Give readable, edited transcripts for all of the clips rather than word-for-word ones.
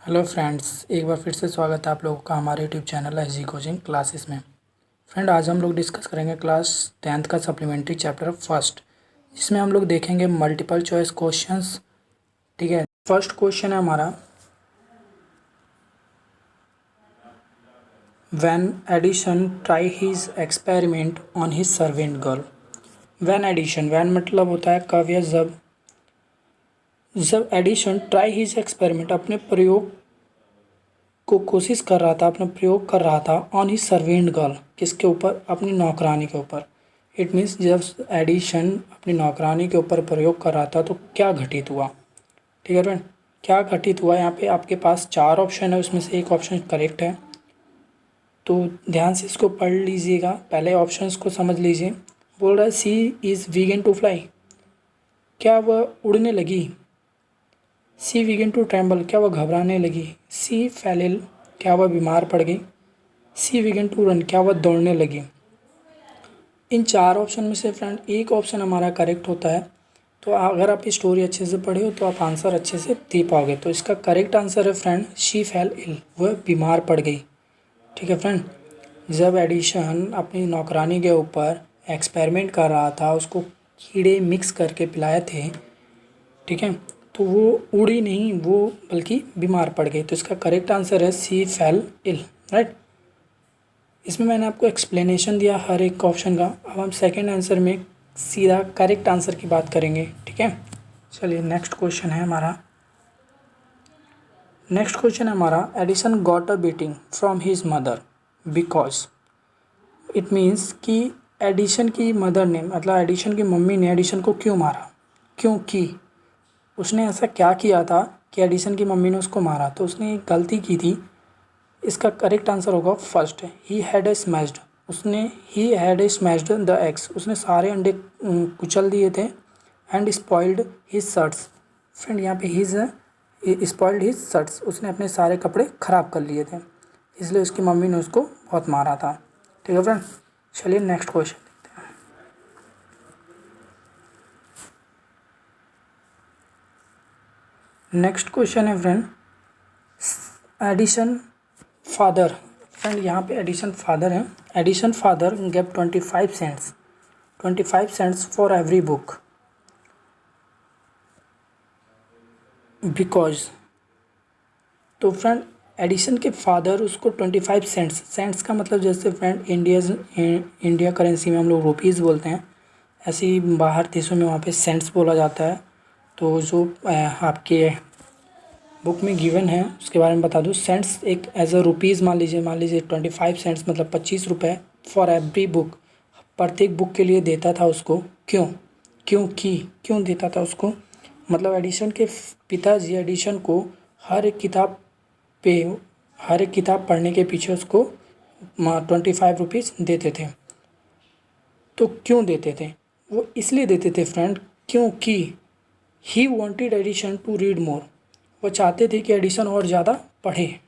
Hello friends, एक बार फिर से स्वागत है आप लोगों का हमारे YouTube channel SG coaching classes में। फ्रेंड, आज हम लोग डिस्कस करेंगे क्लास 10th का सप्लीमेंट्री चैप्टर फर्स्ट, जिसमें हम लोग देखेंगे मल्टीपल चॉइस क्वेश्चंस। ठीक है, फर्स्ट क्वेश्चन है हमारा, when Edison try his experiment on his servant girl. When Edison, when मतलब होता है कब या जब एडिशन ट्राई हिज एक्सपेरिमेंट अपने प्रयोग को कोशिश कर रहा था, अपना प्रयोग कर रहा था ऑन ही सर्वेंट गर्ल, किसके ऊपर, अपनी नौकरानी के ऊपर। इट मीन्स जब एडिशन अपनी नौकरानी के ऊपर प्रयोग कर रहा था तो क्या घटित हुआ। ठीक है फ्रेंड, क्या घटित हुआ। यहाँ पे आपके पास 4 ऑप्शन है, उसमें से एक ऑप्शन करेक्ट है, तो ध्यान से इसको पढ़ लीजिएगा। पहले ऑप्शंस को समझ लीजिए। बोल रहा है सी इज़ वीगन टू फ्लाई, क्या वह उड़ने लगी। सी विगन टू ट्रैम्बल, क्या वह घबराने लगी। सी फैलिल, क्या वह बीमार पड़ गई। सी विगन टू रन, क्या वह दौड़ने लगी। इन 4 ऑप्शन में से फ्रेंड एक ऑप्शन हमारा करेक्ट होता है। तो अगर आप स्टोरी अच्छे से पढ़े हो तो आप आंसर अच्छे से दे पाओगे। तो इसका करेक्ट आंसर है फ्रेंड शी फैल इल, वह बीमार पड़ गई। ठीक है फ्रेंड, जब एडिशन अपनी नौकरानी के ऊपर एक्सपेरिमेंट कर रहा था, उसको कीड़े मिक्स करके पिलाए थे, ठीक है, तो वो उड़ी नहीं, वो बल्कि बीमार पड़ गई। तो इसका करेक्ट आंसर है सी फैल इल, राइट। इसमें मैंने आपको एक्सप्लेनेशन दिया हर एक ऑप्शन का। अब हम सेकंड आंसर में सीधा करेक्ट आंसर की बात करेंगे। ठीक है, चलिए नेक्स्ट क्वेश्चन है हमारा। Edison got a beating from his mother because. It means कि एडिशन की मदर ने, मतलब एडिशन की मम्मी ने एडिशन को क्यों मारा, क्योंकि उसने ऐसा क्या किया था कि एडिसन की मम्मी ने उसको मारा। तो उसने एक गलती की थी। इसका करेक्ट आंसर होगा first, he had a smashed. He had a smashed the eggs, उसने सारे अंडे कुचल दिए थे। And spoiled his shirts, friend यहाँ पे हिज स्पॉइल्ड हिज शर्ट्स, उसने अपने सारे कपड़े ख़राब कर लिए थे, इसलिए उसकी मम्मी ने उसको बहुत मारा था। ठीक है फ्रेंड, चलिए नेक्स्ट क्वेश्चन। नेक्स्ट क्वेश्चन है फ्रेंड एडिशन फादर। फ्रेंड यहाँ पे एडिशन फादर है। Edison father gave 25 cents for every book because. तो फ्रेंड एडिशन के फादर उसको 25 सेंट्स का मतलब जैसे फ्रेंड इंडिया करेंसी में हम लोग रुपीज़ बोलते हैं, ऐसे ही बाहर देशों में वहाँ पे सेंट्स बोला जाता है। तो जो आपके बुक में गिवन है उसके बारे में बता दूँ। सेंट्स एक एज अ रुपीज़ मान लीजिए 25 सेंट्स मतलब 25 रुपये फॉर एवरी बुक, प्रत्येक बुक के लिए देता था उसको। क्यों देता था उसको, मतलब एडिशन के पिताजी एडिशन को हर एक किताब पढ़ने के पीछे उसको 25 रुपीज़ देते थे। तो क्यों देते थे, वो इसलिए देते थे फ्रेंड क्योंकि he wanted Edison to read more, वो चाहते थे कि एडिशन और ज़्यादा पढ़े।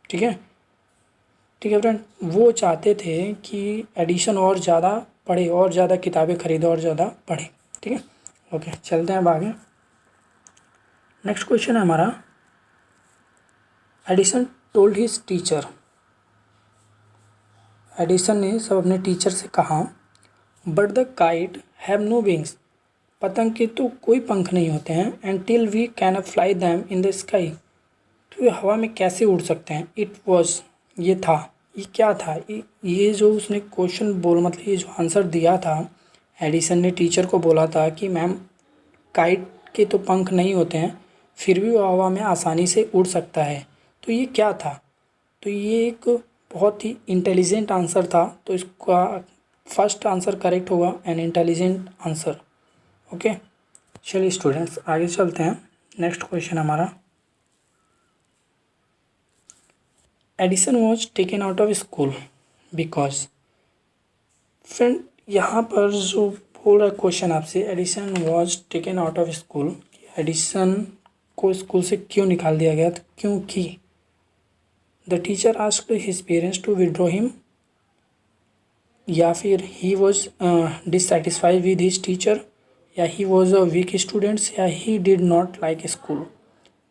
ठीक है फ्रेंड, वो चाहते थे कि एडिशन और ज़्यादा पढ़े, और ज़्यादा किताबें खरीदे, और ज़्यादा पढ़े। ठीक है, ओके चलते हैं अब आगे। नेक्स्ट क्वेश्चन है हमारा, Edison told his teacher. Edison ने सब अपने टीचर से कहा, but the kite have no wings, पतंग के तो कोई पंख नहीं होते हैं। And till we can fly them in the sky, तो ये हवा में कैसे उड़ सकते हैं। इट वॉज, ये था, ये क्या था, ये जो उसने क्वेश्चन मतलब ये जो आंसर दिया था, एडिसन ने टीचर को बोला था कि मैम काइट के तो पंख नहीं होते हैं, फिर भी वो हवा में आसानी से उड़ सकता है। तो ये क्या था, तो ये एक बहुत ही इंटेलिजेंट आंसर था। तो इसका फर्स्ट आंसर करेक्ट होगा, एन इंटेलिजेंट आंसर। ओके चलिए स्टूडेंट्स आगे चलते हैं। नेक्स्ट क्वेश्चन हमारा, Edison was taken out of school because. Friend यहाँ पर जो बोल रहा है क्वेश्चन आपसे, Edison was taken out of school, Edison को स्कूल से क्यों निकाल दिया गया, तो क्योंकि the teacher asked his parents to withdraw him, या फिर he was dissatisfied with his teacher, या he was a week students, या he did not like school.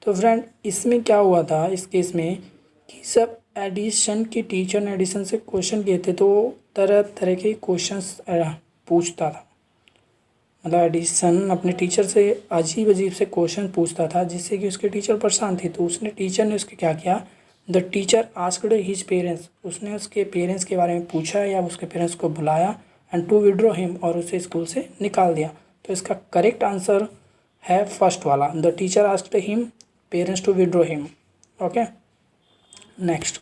तो फ्रेंड इसमें क्या हुआ था इस केस में कि सब एडिशन की टीचर ने एडिशन से क्वेश्चन किए थे, तो तरह तरह के क्वेश्चंस पूछता था। मतलब एडिसन अपने टीचर से अजीब अजीब से क्वेश्चन पूछता था, जिससे कि उसके टीचर परेशान थी। तो टीचर ने उसके क्या किया, the teacher asked his parents, उसने उसके पेरेंट्स के बारे में पूछा या उसके पेरेंट्स को बुलाया, एंड टू विड्रॉ हिम, और उसे स्कूल से निकाल दिया। तो इसका करेक्ट आंसर है फर्स्ट वाला, the teacher asked him parents to withdraw him. Okay, next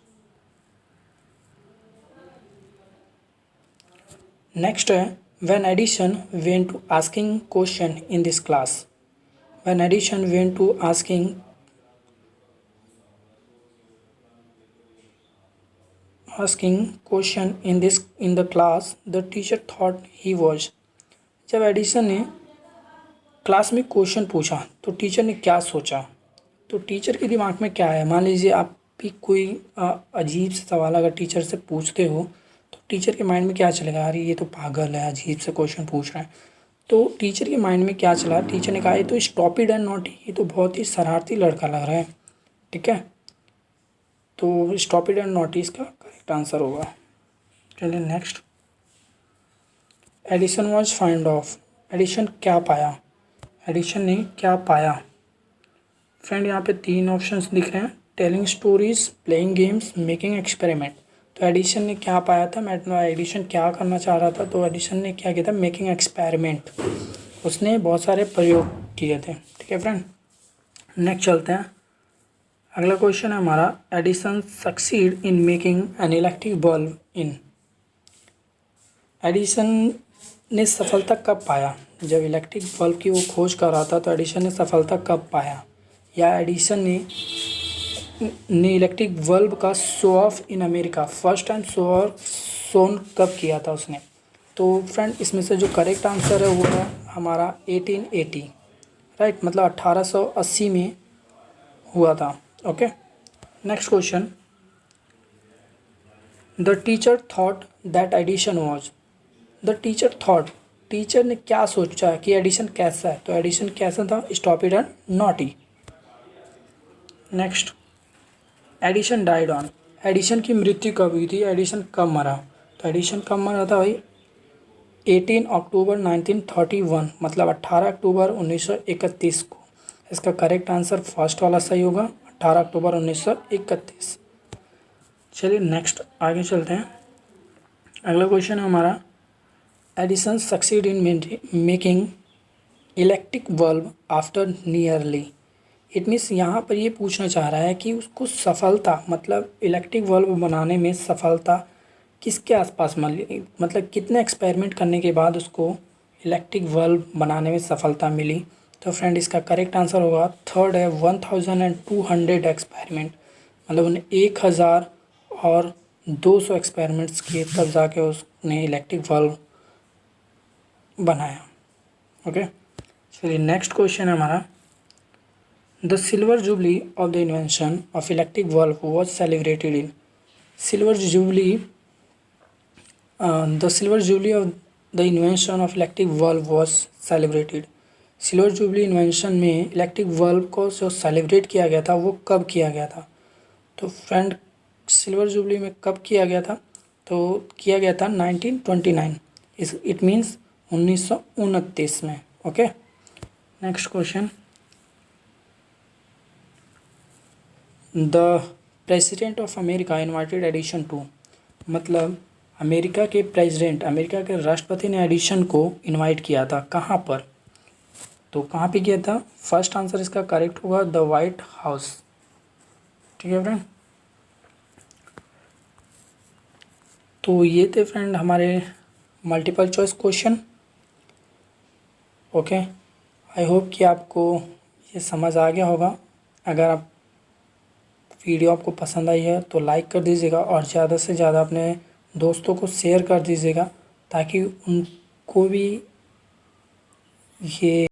है when Edison went to asking question in this class. When Edison went to asking question in the class, the teacher thought he was. जब Edison ने class में question पूछा तो teacher ने क्या सोचा, तो टीचर के दिमाग में क्या है। मान लीजिए आप भी कोई अजीब सा सवाल अगर टीचर से पूछते हो तो टीचर के माइंड में क्या चलेगा, अरे ये तो पागल है, अजीब से क्वेश्चन पूछ रहा है। तो टीचर के माइंड में क्या चला, टीचर ने कहा ये तो स्टॉपिड एंड नॉटी, ये तो बहुत ही शरारती लड़का लग रहा है। ठीक है, तो स्टॉपिड एंड नॉटी इसका करेक्ट आंसर होगा। चलिए next, Edison was find of, Edison क्या पाया, एडिसन ने क्या पाया। फ्रेंड यहाँ पे 3 ऑप्शंस दिख रहे हैं, telling stories, playing games, making experiment. तो एडिसन ने क्या पाया था, एडिसन क्या करना चाह रहा था, तो एडिसन ने क्या किया था, मेकिंग एक्सपेरिमेंट, उसने बहुत सारे प्रयोग किए थे। ठीक है फ्रेंड, नेक्स्ट चलते हैं। अगला क्वेश्चन है हमारा, Edison succeed in making an electric bulb in. Edison ने सफलता कब पाया, जब इलेक्ट्रिक बल्ब की वो खोज कर रहा था तो एडिसन ने सफलता कब पाया, या एडिसन ने इलेक्ट्रिक बल्ब का show off in America first time shown कब किया था उसने। तो फ्रेंड इसमें से जो करेक्ट आंसर है वो है हमारा 1880, राइट, मतलब 1880 में हुआ था। Okay, next question, the teacher thought that Edison was, the teacher thought, teacher ने क्या सोचा कि एडिशन कैसा है, तो एडिशन कैसा था, stupid and naughty. Next, Edison died on, Edison की मृत्यु कब हुई थी, एडिशन कब मरा, तो एडिशन कब मरा था भाई, 18 अक्टूबर 1931, मतलब 18 अक्टूबर 1931 को। इसका करेक्ट आंसर फर्स्ट वाला सही होगा, 18 अक्टूबर 1931। चलिए नेक्स्ट आगे चलते हैं। अगला क्वेश्चन है हमारा, Edison succeed in making electric bulb after nearly. It means यहाँ पर ये पूछना चाह रहा है कि उसको सफलता, मतलब इलेक्ट्रिक बल्ब बनाने में सफलता किसके आसपास मिली, मतलब कितने एक्सपेरिमेंट करने के बाद उसको इलेक्ट्रिक बल्ब बनाने में सफलता मिली। तो फ्रेंड इसका करेक्ट आंसर होगा थर्ड है, 1200 एक्सपेरिमेंट, मतलब उन्हें 1200 एक्सपेरिमेंट्स किए तब जाके उसने इलेक्ट्रिक बल्ब बनाया। ओके, चलिए नेक्स्ट क्वेश्चन है हमारा, the silver jubilee of the invention of electric bulb was celebrated in. Silver jubilee, the silver jubilee of the invention of electric bulb was celebrated. Silver jubilee invention में electric bulb को जो celebrate किया गया था वो कब किया गया था, तो फ्रेंड सिल्वर जुबली में कब किया गया था, तो किया गया था 1929, इट मीन्स 1929 में। Okay, next question, the president of America invited Edison to, मतलब अमेरिका के प्रेसिडेंट, अमेरिका के राष्ट्रपति ने एडिशन को इनवाइट किया था, कहाँ पर, तो कहाँ पे किया था, फर्स्ट आंसर इसका करेक्ट होगा द वाइट हाउस। ठीक है फ्रेंड, तो ये थे फ्रेंड हमारे multiple choice question. Okay, I hope कि आपको ये समझ आ गया होगा। अगर आप वीडियो आपको पसंद आई है तो लाइक कर दीजिएगा और ज़्यादा से ज़्यादा अपने दोस्तों को शेयर कर दीजिएगा ताकि उनको भी ये